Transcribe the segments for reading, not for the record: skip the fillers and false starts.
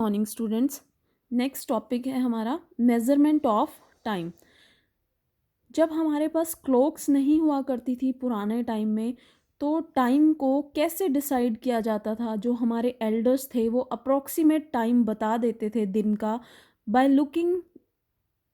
Morning students. Next topic है हमारा measurement of time. जब हमारे पास क्लॉक्स नहीं हुआ करती थी पुराने टाइम में, तो टाइम को कैसे डिसाइड किया जाता था? जो हमारे एल्डर्स थे वो अप्रॉक्सीमेट टाइम बता देते थे दिन का बाय लुकिंग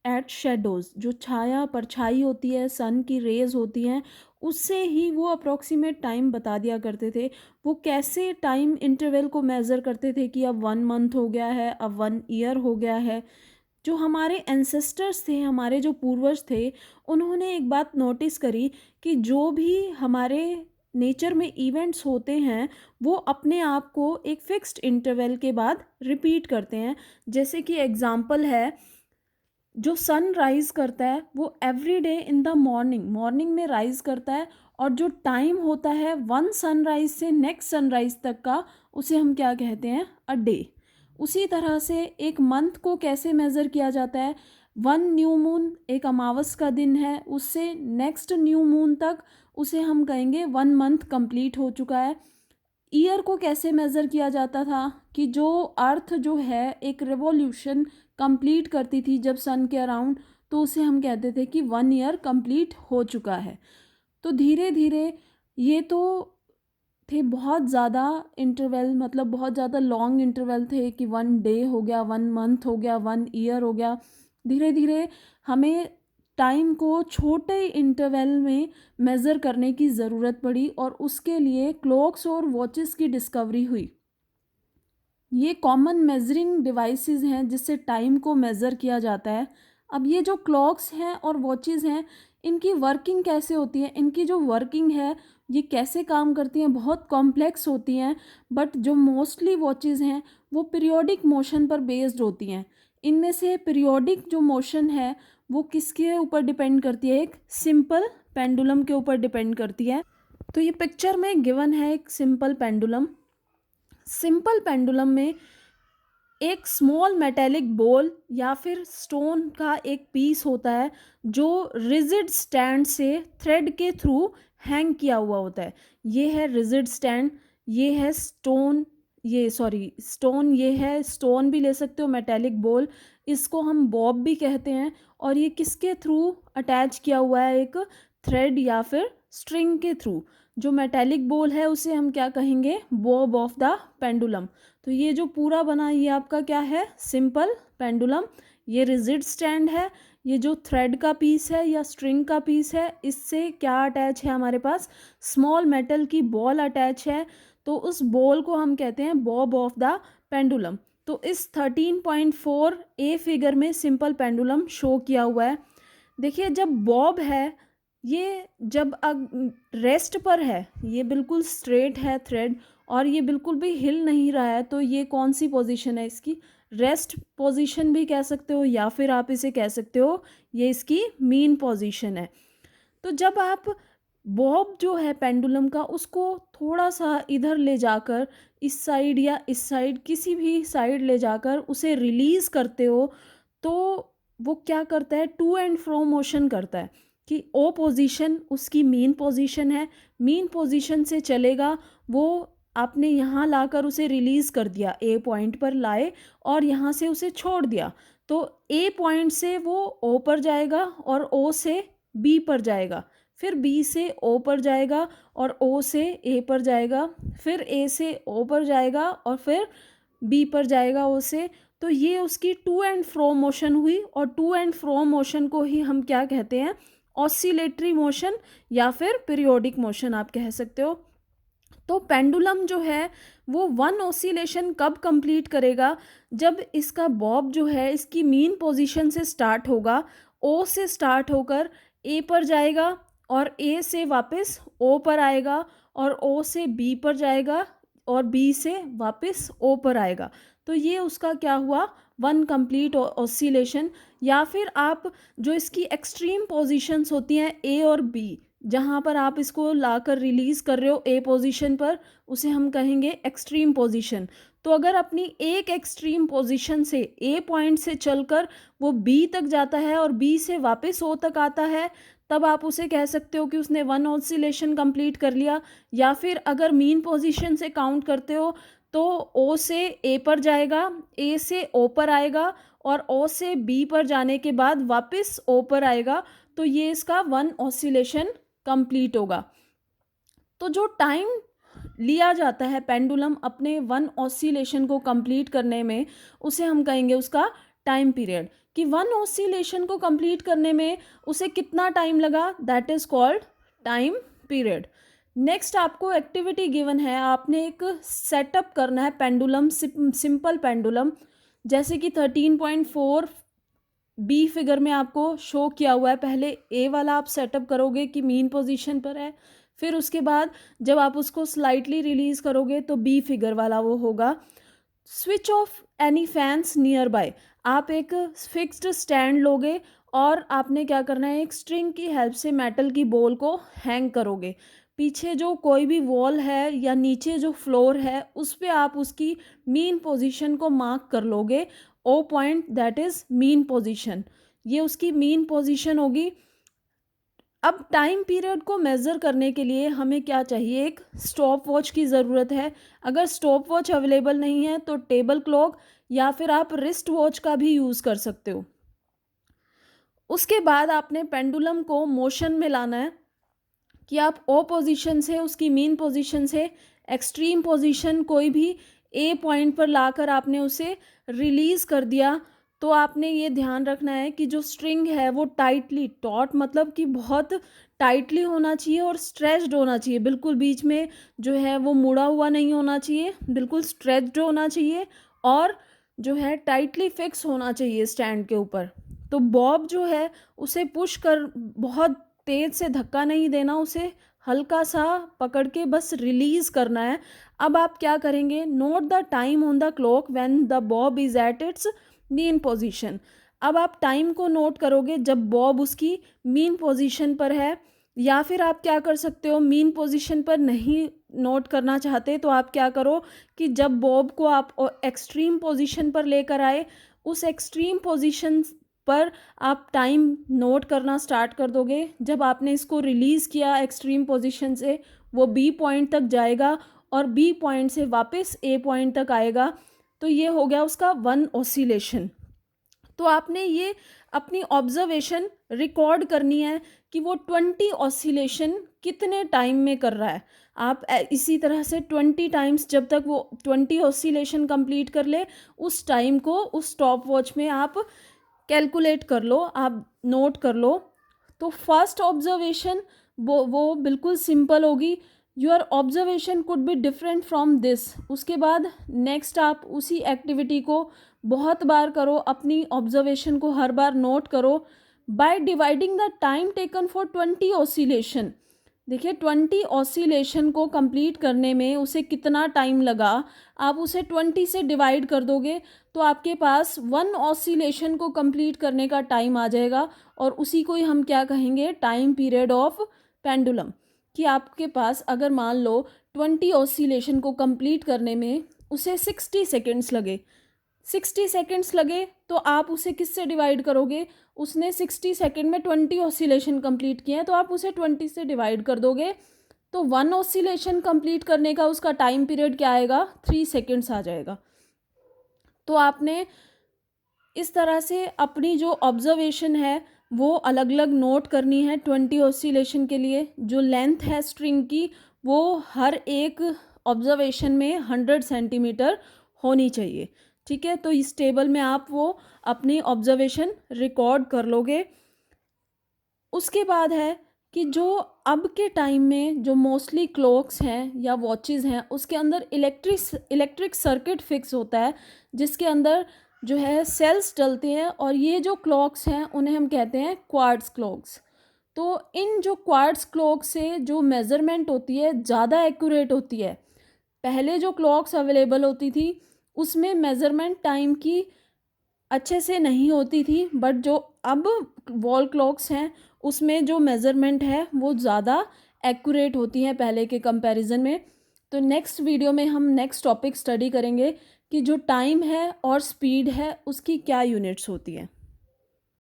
एट शेडोज़। जो छाया परछाई होती है, सन की रेज़ होती हैं, उससे ही वो अप्रॉक्सीमेट टाइम बता दिया करते थे। वो कैसे टाइम इंटरवल को मेज़र करते थे कि अब 1 मंथ हो गया है, अब 1 ईयर हो गया है। जो हमारे एंसेस्टर्स थे, हमारे जो पूर्वज थे, उन्होंने एक बात नोटिस करी कि जो भी हमारे नेचर में इवेंट्स होते हैं, वो अपने आप को एक फ़िक्स्ड इंटरवल के बाद रिपीट करते हैं। जैसे कि एग्ज़ाम्पल है, जो सन राइज़ करता है वो every day in the morning morning में राइज़ करता है, और जो टाइम होता है वन सनराइज़ से नेक्स्ट सनराइज़ तक का, उसे हम क्या कहते हैं? A day. उसी तरह से एक मंथ को कैसे मेज़र किया जाता है? वन न्यू मून, एक अमावस का दिन है, उससे नेक्स्ट न्यू मून तक उसे हम कहेंगे 1 मंथ कंप्लीट हो चुका है। ईयर को कैसे मेज़र किया जाता था? कि जो अर्थ जो है एक रिवॉल्यूशन कंप्लीट करती थी जब सन के अराउंड, तो उसे हम कहते थे कि 1 ईयर कंप्लीट हो चुका है। तो धीरे धीरे ये तो थे बहुत ज़्यादा इंटरवल, मतलब बहुत ज़्यादा लॉन्ग इंटरवल थे कि 1 डे हो गया, 1 मंथ हो गया, 1 ईयर हो गया। धीरे धीरे हमें टाइम को छोटे इंटरवल में मेज़र करने की ज़रूरत पड़ी, और उसके लिए क्लॉक्स और वॉचेस की डिस्कवरी हुई। ये कॉमन मेजरिंग डिवाइसेस हैं जिससे टाइम को मेज़र किया जाता है। अब ये जो क्लॉक्स हैं और वॉचेस हैं, इनकी वर्किंग कैसे होती है? इनकी जो वर्किंग है, ये कैसे काम करती हैं? बहुत कॉम्प्लेक्स होती हैं। बट जो मोस्टली वॉचेस हैं वो पीरियोडिक मोशन पर बेस्ड होती हैं। इनमें से पीरियोडिक जो मोशन है वो किसके ऊपर डिपेंड करती है? एक सिंपल पेंडुलम के ऊपर डिपेंड करती है। तो ये पिक्चर में गिवन है एक सिंपल पेंडुलम। सिंपल पेंडुलम में एक स्मॉल मेटेलिक बॉल या फिर स्टोन का एक पीस होता है, जो रिजिड स्टैंड से थ्रेड के थ्रू हैंग किया हुआ होता है। ये है रिजिड स्टैंड, ये है स्टोन, ये सॉरी स्टोन, ये है स्टोन भी ले सकते हो, मेटेलिक बॉल, इसको हम बॉब भी कहते हैं। और ये किसके थ्रू अटैच किया हुआ है? एक थ्रेड या फिर स्ट्रिंग के थ्रू। जो मेटेलिक बॉल है उसे हम क्या कहेंगे? Bob of the pendulum. तो ये जो पूरा बना ये आपका क्या है? Simple pendulum. ये रिजिड स्टैंड है। ये जो थ्रेड का पीस है या स्ट्रिंग का पीस है, इससे क्या अटैच है हमारे पास? स्मॉल मेटल की बॉल अटैच है। तो उस बॉल को हम कहते हैं बॉब ऑफ द पेंडुलम। तो इस 13.4 ए फिगर में सिंपल पेंडुलम शो किया हुआ है। देखिए, जब बॉब है, ये जब रेस्ट पर है, ये बिल्कुल स्ट्रेट है थ्रेड, और ये बिल्कुल भी हिल नहीं रहा है, तो ये कौन सी पोजीशन है इसकी? रेस्ट पोजीशन भी कह सकते हो, या फिर आप इसे कह सकते हो ये इसकी मीन पोजीशन है। तो जब आप बॉब जो है पेंडुलम का, उसको थोड़ा सा इधर ले जाकर, इस साइड या इस साइड, किसी भी साइड ले जाकर उसे रिलीज़ करते हो, तो वो क्या करता है? टू एंड फ्रो मोशन करता है। कि ओ पोजीशन उसकी मेन पोजीशन है, मेन पोजीशन से चलेगा वो। आपने यहाँ लाकर उसे रिलीज़ कर दिया, ए पॉइंट पर लाए और यहाँ से उसे छोड़ दिया, तो ए पॉइंट से वो ओ पर जाएगा और ओ से बी पर जाएगा, फिर बी से ओ पर जाएगा और ओ से ए पर जाएगा, फिर ए से ओ पर जाएगा और फिर बी पर जाएगा ओ से। तो ये उसकी टू एंड फ्रो मोशन हुई, और टू एंड फ्रो मोशन को ही हम क्या कहते हैं? ऑसिलेटरी मोशन या फिर पीरियोडिक मोशन आप कह सकते हो। तो पेंडुलम जो है वो वन ऑसिलेशन कब कंप्लीट करेगा? जब इसका बॉब जो है इसकी मीन पोजीशन से स्टार्ट होगा, ओ से स्टार्ट होकर ए पर जाएगा, और ए से वापस ओ पर आएगा, और ओ से बी पर जाएगा, और बी से वापस ओ पर आएगा। तो ये उसका क्या हुआ? One complete oscillation. या फिर आप जो इसकी एक्सट्रीम पोजीशंस होती हैं ए और बी, जहाँ पर आप इसको लाकर रिलीज़ कर रहे हो ए पोजीशन पर, उसे हम कहेंगे एक्सट्रीम पोजीशन। तो अगर अपनी एक एक्सट्रीम पोजीशन से ए पॉइंट से चलकर वो बी तक जाता है और बी से वापस ओ तक आता है, तब आप उसे कह सकते हो कि उसने वन ऑसिलेशन कंप्लीट कर लिया। या फिर अगर मीन पोजीशन से काउंट करते हो, तो ओ से ए पर जाएगा, ए से ओ पर आएगा और ओ से बी पर जाने के बाद वापस ओ पर आएगा, तो ये इसका वन ऑसिलेशन कंप्लीट होगा। तो जो टाइम लिया जाता है पेंडुलम अपने वन ऑसिलेशन को कंप्लीट करने में, उसे हम कहेंगे उसका टाइम पीरियड, कि वन ऑसिलेशन को कंप्लीट करने में उसे कितना टाइम लगा, that is called time period. Next आपको एक्टिविटी गिवन है, आपने एक सेटअप करना है पेंडुलम, सिंपल पेंडुलम, जैसे कि 13.4 बी फिगर में आपको शो किया हुआ है। पहले ए वाला आप सेटअप करोगे कि मीन पोजीशन पर है, फिर उसके बाद जब आप उसको स्लाइटली रिलीज करोगे तो बी फिगर वाला वो होगा। Switch off any fans near by, आप एक फिक्स्ड स्टैंड लोगे और आपने क्या करना है, एक स्ट्रिंग की हेल्प से मेटल की बॉल को हैंग करोगे। पीछे जो कोई भी वॉल है या नीचे जो फ्लोर है उस पे आप उसकी मीन पोजीशन को मार्क कर लोगे। O point that is mean position, ये उसकी मीन पोजीशन होगी। अब टाइम पीरियड को मेज़र करने के लिए हमें क्या चाहिए, एक स्टॉप वॉच की ज़रूरत है। अगर स्टॉप वॉच अवेलेबल नहीं है तो टेबल क्लॉक या फिर आप रिस्ट वॉच का भी यूज़ कर सकते हो। उसके बाद आपने पेंडुलम को मोशन में लाना है कि आप ओ पोजीशन से उसकी मीन पोजीशन से एक्सट्रीम पोजीशन कोई भी ए पॉइंट पर लाकर आपने उसे रिलीज़ कर दिया। तो आपने ये ध्यान रखना है कि जो स्ट्रिंग है वो टाइटली, टॉट मतलब कि बहुत टाइटली होना चाहिए और स्ट्रेच्ड होना चाहिए, बिल्कुल बीच में जो है वो मुड़ा हुआ नहीं होना चाहिए, बिल्कुल स्ट्रेच्ड होना चाहिए और जो है टाइटली फिक्स होना चाहिए स्टैंड के ऊपर। तो बॉब जो है उसे पुश कर, बहुत तेज से धक्का नहीं देना, उसे हल्का सा पकड़ के बस रिलीज करना है। अब आप क्या करेंगे, note the time on the clock when the Bob is at its mean position. अब आप टाइम को नोट करोगे जब बॉब उसकी मीन पोजीशन पर है, या फिर आप क्या कर सकते हो, मीन पोजीशन पर नहीं नोट करना चाहते तो आप क्या करो कि जब बॉब को आप एक्सट्रीम पोजीशन पर लेकर आए, उस एक्सट्रीम पोजीशन पर आप टाइम नोट करना स्टार्ट कर दोगे। जब आपने इसको रिलीज़ किया एक्सट्रीम पोजीशन से, वो बी पॉइंट तक जाएगा और बी पॉइंट से वापस ए पॉइंट तक आएगा, तो ये हो गया उसका वन ऑसिलेशन। तो आपने ये अपनी ऑब्जर्वेशन रिकॉर्ड करनी है कि वो 20 ऑसिलेशन कितने टाइम में कर रहा है। आप इसी तरह से 20 टाइम्स, जब तक वो 20 ऑसिलेशन कंप्लीट कर ले, उस टाइम को उस स्टॉप वॉच में आप कैलकुलेट कर लो, आप नोट कर लो। तो फर्स्ट ऑब्जर्वेशन वो बिल्कुल सिंपल होगी, your observation could be different from this. उसके बाद नेक्स्ट आप उसी एक्टिविटी को बहुत बार करो, अपनी ऑब्जर्वेशन को हर बार नोट करो by dividing the time taken for 20 oscillation. देखिए 20 ऑसिलेशन को कंप्लीट करने में उसे कितना टाइम लगा, आप उसे 20 से डिवाइड कर दोगे तो आपके पास वन ऑसिलेशन को कंप्लीट करने का टाइम आ जाएगा, और उसी को ही हम क्या कहेंगे, टाइम पीरियड ऑफ पेंडुलम। कि आपके पास अगर मान लो 20 ऑसिलेशन को कंप्लीट करने में उसे 60 सेकेंड्स लगे, 60 सेकेंड्स लगे तो आप उसे किससे डिवाइड करोगे, उसने 60 सेकेंड में 20 ऑसिलेशन कंप्लीट किए हैं तो आप उसे 20 से डिवाइड कर दोगे, तो वन ऑसिलेशन कंप्लीट करने का उसका टाइम पीरियड क्या आएगा, 3 सेकेंड्स आ जाएगा। तो आपने इस तरह से अपनी जो ऑब्जर्वेशन है वो अलग अलग नोट करनी है 20 ऑसिलेशन के लिए। जो लेंथ है स्ट्रिंग की वो हर एक ऑब्जर्वेशन में 100 सेंटीमीटर होनी चाहिए, ठीक है। तो इस टेबल में आप वो अपनी ऑब्जर्वेशन रिकॉर्ड कर लोगे। उसके बाद है कि जो अब के टाइम में जो मोस्टली क्लॉक्स हैं या वॉचेस हैं उसके अंदर इलेक्ट्रिक सर्किट फिक्स होता है, जिसके अंदर जो है सेल्स डलते हैं, और ये जो क्लॉक्स हैं उन्हें हम कहते हैं क्वार्ट्ज क्लॉक्स। तो इन जो क्वार्ट्ज क्लॉक से जो मेज़रमेंट होती है ज़्यादा एक्यूरेट होती है। पहले जो क्लॉक्स अवेलेबल होती थी उसमें मेज़रमेंट टाइम की अच्छे से नहीं होती थी, बट जो अब वॉल क्लॉक्स हैं उसमें जो मेज़रमेंट है वो ज़्यादा एक्यूरेट होती हैं पहले के कंपैरिजन में। तो नेक्स्ट वीडियो में हम नेक्स्ट टॉपिक स्टडी करेंगे कि जो टाइम है और स्पीड है उसकी क्या यूनिट्स होती है।